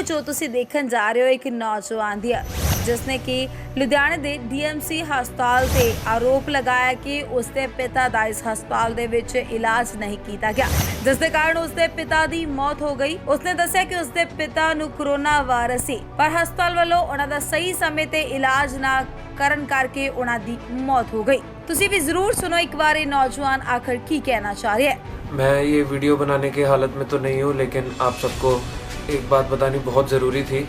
जो तुसीं देखण जा रहे हो एक नौजवान दी जिसने कि लुधियाने दे डीएमसी हस्पताल ते आरोप लगाया कि उसके पिता दा इस हस्पताल दे विच इलाज नहीं किया गया, जिसके कारण उसके पिता दी मौत हो गई। उसने दस्सिया कि उसके पिता नूं कोरोना वायरस सी, पर हस्पताल वालों उन्हां दा सही समय ते इलाज ना करन करके उन्हां दी मौत हो गई। तुसीं भी जरूर सुनो एक बार ये नौजवान आखिर की कहना चाह रहे हैं। मैं ये वीडियो बनाने की हालत में तो नहीं हूँ, लेकिन आप सबको एक बात बतानी बहुत ज़रूरी थी।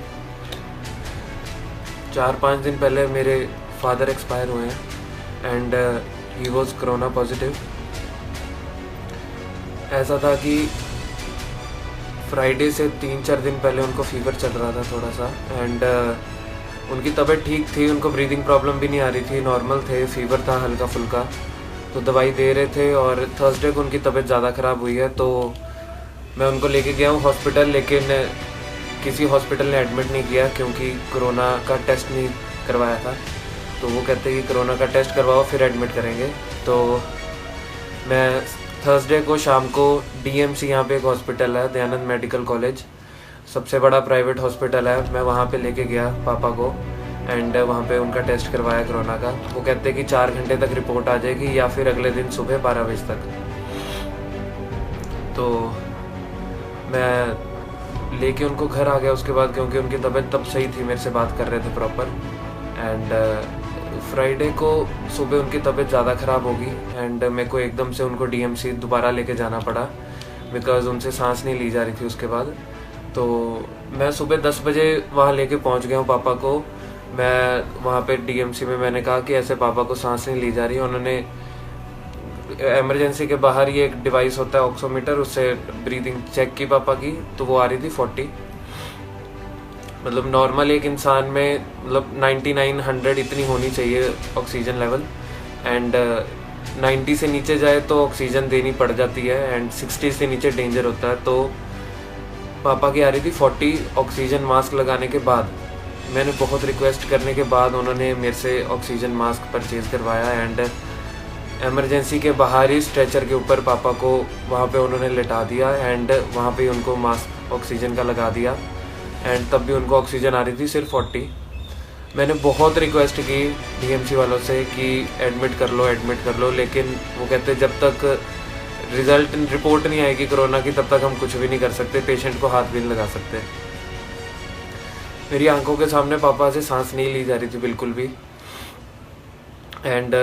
4-5 दिन पहले मेरे फादर एक्सपायर हुए हैं and he was corona positive. ऐसा था कि फ्राइडे से 3-4 दिन पहले उनको फीवर चल रहा था थोड़ा सा एंड उनकी तबीयत ठीक थी, उनको ब्रीदिंग प्रॉब्लम भी नहीं आ रही थी, नॉर्मल थे, फीवर था हल्का फुल्का, तो दवाई दे रहे थे। और थर्सडे को उनकी तबीयत ज़्यादा ख़राब हुई है, तो मैं उनको लेके गया हूँ हॉस्पिटल, लेकिन किसी हॉस्पिटल ने एडमिट नहीं किया क्योंकि कोरोना का टेस्ट नहीं करवाया था। तो वो कहते हैं कि कोरोना का टेस्ट करवाओ फिर एडमिट करेंगे। तो मैं थर्सडे को शाम को डीएमसी, यहाँ पे एक हॉस्पिटल है दयानंद मेडिकल कॉलेज, सबसे बड़ा प्राइवेट हॉस्पिटल है, मैं वहाँ पे लेके गया पापा को एंड वहाँ पे उनका टेस्ट करवाया कोरोना का। वो कहते हैं कि 4 घंटे तक रिपोर्ट आ जाएगी या फिर अगले दिन सुबह 12 बजे तक। तो मैं लेके उनको घर आ गया उसके बाद, क्योंकि उनकी तबीयत तब सही थी, मेरे से बात कर रहे थे प्रॉपर। एंड फ्राइडे को सुबह उनकी तबीयत ज़्यादा ख़राब होगी एंड मेरे को एकदम से उनको डीएमसी दोबारा लेके जाना पड़ा बिकॉज़ उनसे सांस नहीं ली जा रही थी उसके बाद। तो मैं सुबह 10 बजे वहाँ लेके पहुँच गया हूँ पापा को। मैं वहाँ पे डीएमसी में मैंने कहा कि ऐसे पापा को सांस नहीं ली जा रही। उन्होंने इमरजेंसी के बाहर ये एक डिवाइस होता है ऑक्सीमीटर, उससे ब्रीदिंग चेक की पापा की, तो वो आ रही थी 40। मतलब नॉर्मल एक इंसान में मतलब 99-100 इतनी होनी चाहिए ऑक्सीजन लेवल एंड 90 से नीचे जाए तो ऑक्सीजन देनी पड़ जाती है एंड 60 से नीचे डेंजर होता है। तो पापा की आ रही थी 40 ऑक्सीजन मास्क लगाने के बाद। मैंने बहुत रिक्वेस्ट करने के बाद उन्होंने मेरे से ऑक्सीजन मास्क परचेज़ करवाया एंड इमरजेंसी के बाहर ही स्ट्रेचर के ऊपर पापा को वहाँ पे उन्होंने लिटा दिया एंड वहाँ पे उनको मास्क ऑक्सीजन का लगा दिया एंड तब भी उनको ऑक्सीजन आ रही थी सिर्फ 40। मैंने बहुत रिक्वेस्ट की डीएमसी वालों से कि एडमिट कर लो, लेकिन वो कहते जब तक रिपोर्ट नहीं आएगी कोरोना की तब तक हम कुछ भी नहीं कर सकते, पेशेंट को हाथ भी नहीं लगा सकते। मेरी आंखों के सामने पापा से सांस नहीं ली जा रही थी बिल्कुल भी एंड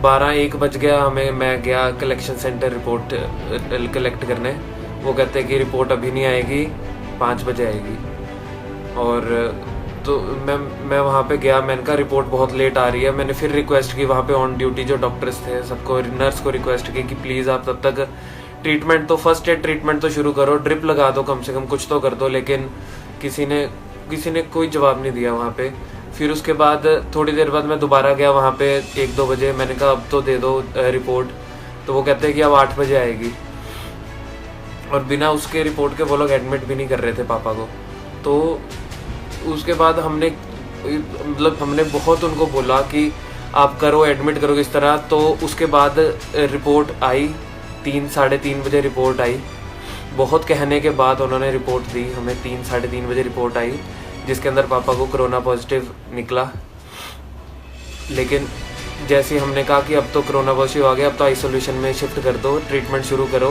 12-1 बज गया मैं गया कलेक्शन सेंटर रिपोर्ट कलेक्ट करने। वो कहते हैं कि रिपोर्ट अभी नहीं आएगी, 5 बजे आएगी। और तो मैं वहाँ पे गया, मैंने कहा रिपोर्ट बहुत लेट आ रही है। मैंने फिर रिक्वेस्ट की वहाँ पे ऑन ड्यूटी जो डॉक्टर्स थे सबको, नर्स को रिक्वेस्ट की कि प्लीज़ आप तब तक ट्रीटमेंट तो फर्स्ट एड ट्रीटमेंट तो शुरू करो, ड्रिप लगा दो, कम से कम कुछ तो कर दो। लेकिन किसी ने कोई जवाब नहीं दिया वहाँ पे। फिर उसके बाद थोड़ी देर बाद मैं दोबारा गया वहाँ पे 1-2 बजे, मैंने कहा अब तो दे दो रिपोर्ट। तो वो कहते हैं कि अब 8 बजे आएगी और बिना उसके रिपोर्ट के वो लोग एडमिट भी नहीं कर रहे थे पापा को। तो उसके बाद हमने बहुत उनको बोला कि आप करो, एडमिट करो किस तरह। तो उसके बाद रिपोर्ट आई, 3-3:30 बजे रिपोर्ट आई। बहुत कहने के बाद उन्होंने रिपोर्ट दी हमें, 3-3:30 बजे रिपोर्ट आई जिसके अंदर पापा को कोरोना पॉजिटिव निकला। लेकिन जैसे ही हमने कहा कि अब तो कोरोना पॉजिटिव आ गया, अब तो आइसोलेशन में शिफ्ट कर दो, ट्रीटमेंट शुरू करो,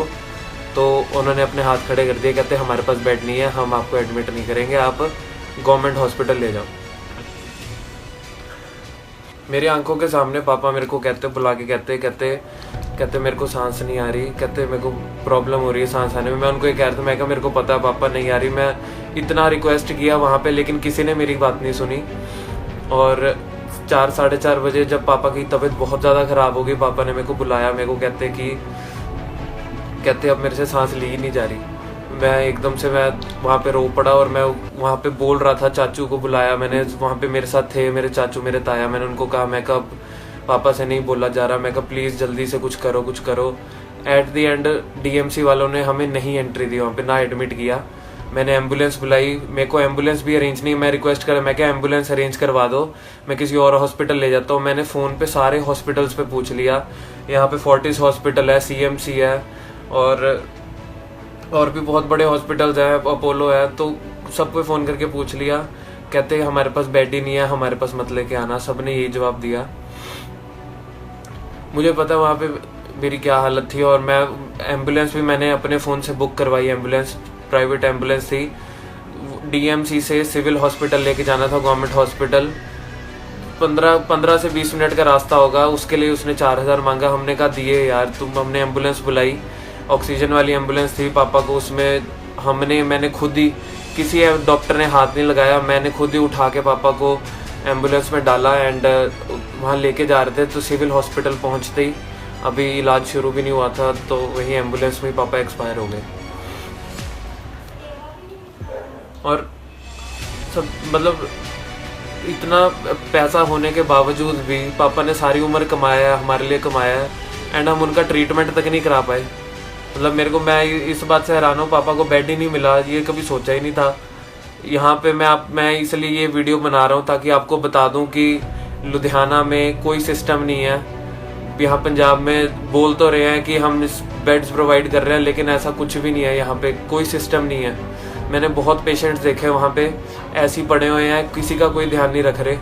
तो उन्होंने अपने हाथ खड़े कर दिए, कहते हमारे पास बेड नहीं है, हम आपको एडमिट नहीं करेंगे, आप गवर्नमेंट हॉस्पिटल ले जाओ। मेरी आंखों के सामने पापा मेरे को बुला के कहते मेरे को सांस नहीं आ रही, कहते मेरे को प्रॉब्लम हो रही है सांस आने में। मैं उनको ये कह रहा था, मैं कहा मेरे को पता है पापा नहीं आ रही। मैं इतना रिक्वेस्ट किया वहाँ पे, लेकिन किसी ने मेरी बात नहीं सुनी। और 4-4:30 बजे जब पापा की तबीयत बहुत ज़्यादा ख़राब हो गई, पापा ने मेरे को बुलाया, मेरे को कहते अब मेरे से सांस ली ही नहीं जा रही। मैं एकदम से वहाँ पे रो पड़ा और मैं वहाँ पे बोल रहा था, चाचू को बुलाया मैंने, वहाँ पे मेरे साथ थे मेरे चाचू, मेरे ताया। मैंने उनको कहा, मैं कब पापा से नहीं बोला जा रहा, मैं कहा प्लीज़ जल्दी से कुछ करो। एट द एंड डीएमसी वालों ने हमें नहीं एंट्री दी वहाँ पे, ना एडमिट किया। मैंने एम्बुलेंस बुलाई, मेरे को एम्बुलेंस भी अरेंज नहीं, मैं रिक्वेस्ट करा, मैं क्या एम्बुलेंस अरेंज करवा दो, मैं किसी और हॉस्पिटल ले जाता हूँ। मैंने फ़ोन पे सारे हॉस्पिटल्स पे पूछ लिया, यहाँ पे फोर्टिस हॉस्पिटल है, सीएमसी है और भी बहुत बड़े हॉस्पिटल्स हैं, अपोलो है। तो सबको फ़ोन करके पूछ लिया, कहते हमारे पास बेड ही नहीं है, हमारे पास मत लेके आना। सब ने यही जवाब दिया। मुझे पता वहाँ पे मेरी क्या हालत थी, और मैं एम्बुलेंस भी मैंने अपने फ़ोन से बुक करवाई। एम्बुलेंस प्राइवेट एम्बुलेंस थी, डीएमसी से सिविल हॉस्पिटल लेके जाना था, गवर्नमेंट हॉस्पिटल। 15 से 20 मिनट का रास्ता होगा, उसके लिए उसने 4000 मांगा। हमने कहा दिए यार तुम। हमने एम्बुलेंस बुलाई, ऑक्सीजन वाली एम्बुलेंस थी पापा को। उसमें मैंने खुद ही, किसी डॉक्टर ने हाथ नहीं लगाया, मैंने खुद ही उठा के पापा को एम्बुलेंस में डाला एंड वहाँ लेके जा रहे थे। तो सिविल हॉस्पिटल पहुँचते ही, अभी इलाज शुरू भी नहीं हुआ था, तो वही एम्बुलेंस में ही पापा एक्सपायर हो गए। और सब मतलब इतना पैसा होने के बावजूद भी पापा ने सारी उम्र कमाया है, हमारे लिए कमाया है, एंड हम उनका ट्रीटमेंट तक नहीं करा पाए। मतलब मैं इस बात से हैरान हूँ, पापा को बेड ही नहीं मिला, ये कभी सोचा ही नहीं था। यहाँ पे मैं इसलिए ये वीडियो बना रहा हूँ ताकि आपको बता दूँ कि लुधियाना में कोई सिस्टम नहीं है। यहाँ पंजाब में बोल तो रहे हैं कि हम बेड्स प्रोवाइड कर रहे हैं, लेकिन ऐसा कुछ भी नहीं है। यहाँ पे कोई सिस्टम नहीं है। मैंने बहुत पेशेंट्स देखे वहाँ पे, ऐसे ही पड़े हुए हैं, किसी का कोई ध्यान नहीं रख रहे।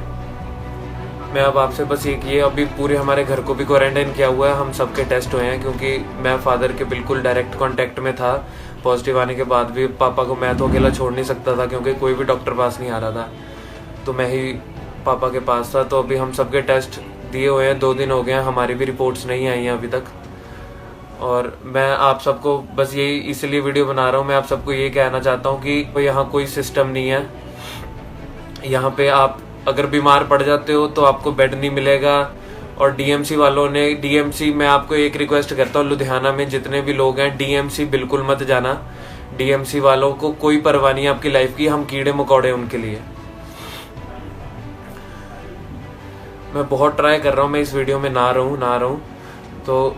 मैं अब आपसे बस ये अभी पूरे हमारे घर को भी क्वारंटाइन किया हुआ है। हम सबके टेस्ट हुए हैं, क्योंकि मैं फादर के बिल्कुल डायरेक्ट कांटेक्ट में था। पॉजिटिव आने के बाद भी पापा को मैं तो अकेला छोड़ नहीं सकता था, क्योंकि कोई भी डॉक्टर पास नहीं आ रहा था, तो मैं ही पापा के पास था। तो अभी हम सबके टेस्ट दिए हुए हैं, 2 दिन हो गए हैं, हमारी भी रिपोर्ट्स नहीं आई हैं अभी तक। और मैं आप सबको बस यही इसलिए वीडियो बना रहा हूँ, मैं आप सबको ये कहना चाहता हूँ कि यहाँ कोई सिस्टम नहीं है। यहाँ पे आप अगर बीमार पड़ जाते हो तो आपको बेड नहीं मिलेगा। और डीएमसी वालों ने, मैं आपको एक रिक्वेस्ट करता हूँ, लुधियाना में जितने भी लोग हैं, डीएमसी बिल्कुल मत जाना। डीएमसी वालों को कोई परवाह नहीं है आपकी लाइफ की, हम कीड़े मकोड़े उनके लिए। मैं बहुत ट्राई कर रहा हूँ, मैं इस वीडियो में ना रहूँ, तो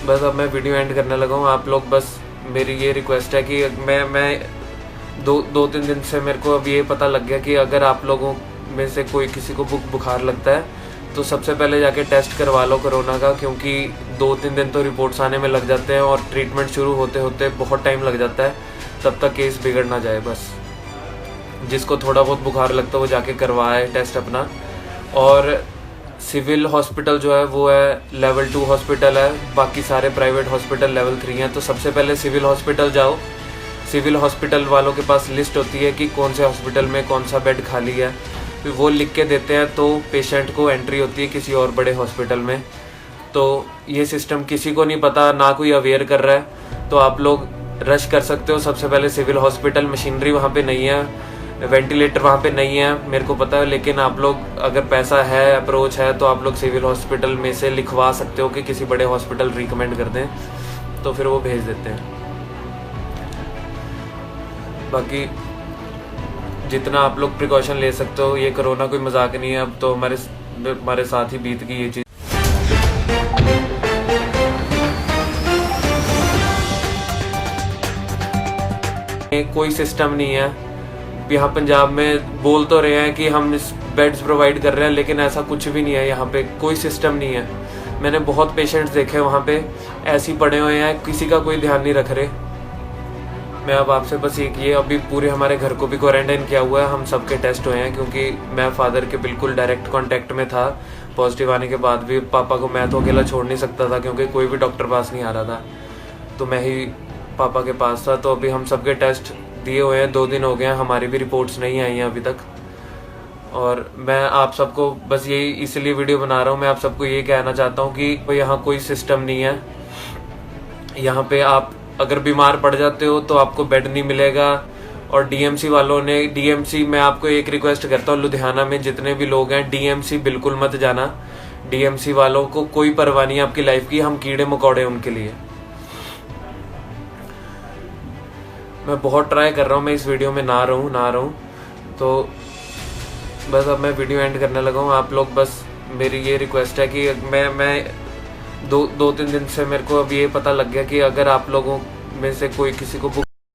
बस अब मैं वीडियो एंड करने लगा हूँ। आप लोग बस, मेरी ये रिक्वेस्ट है कि मैं 2-3 दिन से मेरे को अब ये पता लग गया कि अगर आप लोगों में से कोई किसी को बुखार लगता है तो सबसे पहले जाके टेस्ट करवा लो कोरोना का, क्योंकि 2-3 दिन तो रिपोर्ट्स आने में लग जाते हैं और ट्रीटमेंट शुरू होते होते बहुत टाइम लग जाता है। तब तक केस बिगड़ ना जाए। बस जिसको थोड़ा बहुत बुखार लगता है वो जाके करवाए टेस्ट अपना। और सिविल हॉस्पिटल जो है वो है लेवल 2 हॉस्पिटल है, बाकी सारे प्राइवेट हॉस्पिटल लेवल 3 हैं। तो सबसे पहले सिविल हॉस्पिटल जाओ। सिविल हॉस्पिटल वालों के पास लिस्ट होती है कि कौन से हॉस्पिटल में कौन सा बेड खाली है, फिर वो लिख के देते हैं, तो पेशेंट को एंट्री होती है किसी और बड़े हॉस्पिटल में। तो ये सिस्टम किसी को नहीं पता, ना कोई अवेयर कर रहा है, तो आप लोग रश कर सकते हो सबसे पहले सिविल हॉस्पिटल। मशीनरी वहाँ पे नहीं है, वेंटिलेटर वहाँ पे नहीं है, मेरे को पता है, लेकिन आप लोग अगर पैसा है, अप्रोच है, तो आप लोग सिविल हॉस्पिटल में से लिखवा सकते हो कि किसी बड़े हॉस्पिटल रिकमेंड कर दें, तो फिर वो भेज देते हैं। बाकी जितना आप लोग प्रिकॉशन ले सकते हो, ये कोरोना कोई मजाक नहीं है। अब तो हमारे साथ ही बीत गई ये चीज़। कोई सिस्टम नहीं है। यहाँ पंजाब में बोल तो रहे हैं कि हम बेड्स प्रोवाइड कर रहे हैं, लेकिन ऐसा कुछ भी नहीं है। यहाँ पे कोई सिस्टम नहीं है। मैंने बहुत पेशेंट्स देखे वहाँ पे, ऐसे ही पड़े हुए हैं, किसी का कोई ध्यान नहीं रख रहे। मैं अब आपसे बस ये अभी पूरे हमारे घर को भी क्वारंटाइन किया हुआ है। हम सबके टेस्ट हुए हैं, क्योंकि मैं फादर के बिल्कुल डायरेक्ट कांटेक्ट में था। पॉजिटिव आने के बाद भी पापा को मैं तो अकेला छोड़ नहीं सकता था, क्योंकि कोई भी डॉक्टर पास नहीं आ रहा था, तो मैं ही पापा के पास था। तो अभी हम सबके टेस्ट दिए हुए हैं, 2 दिन हो गए हैं, हमारी भी रिपोर्ट्स नहीं आई हैं अभी तक। और मैं आप सबको बस यही इसलिए वीडियो बना रहा हूँ, मैं आप सबको ये कहना चाहता हूँ कि यहाँ कोई सिस्टम नहीं है। यहाँ पे आप अगर बीमार पड़ जाते हो तो आपको बेड नहीं मिलेगा। और डीएमसी वालों ने, मैं आपको एक रिक्वेस्ट करता हूँ, लुधियाना में जितने भी लोग हैं, डीएमसी बिल्कुल मत जाना। डीएमसी वालों को कोई परवाह नहीं है आपकी लाइफ की, हम कीड़े मकोड़े उनके लिए। मैं बहुत ट्राई कर रहा हूँ, मैं इस वीडियो में ना रहूँ, तो बस अब मैं वीडियो एंड करने लगा हूँ। आप लोग बस, मेरी ये रिक्वेस्ट है कि मैं 2-3 दिन से मेरे को अब ये पता लग गया कि अगर आप लोगों में से कोई किसी को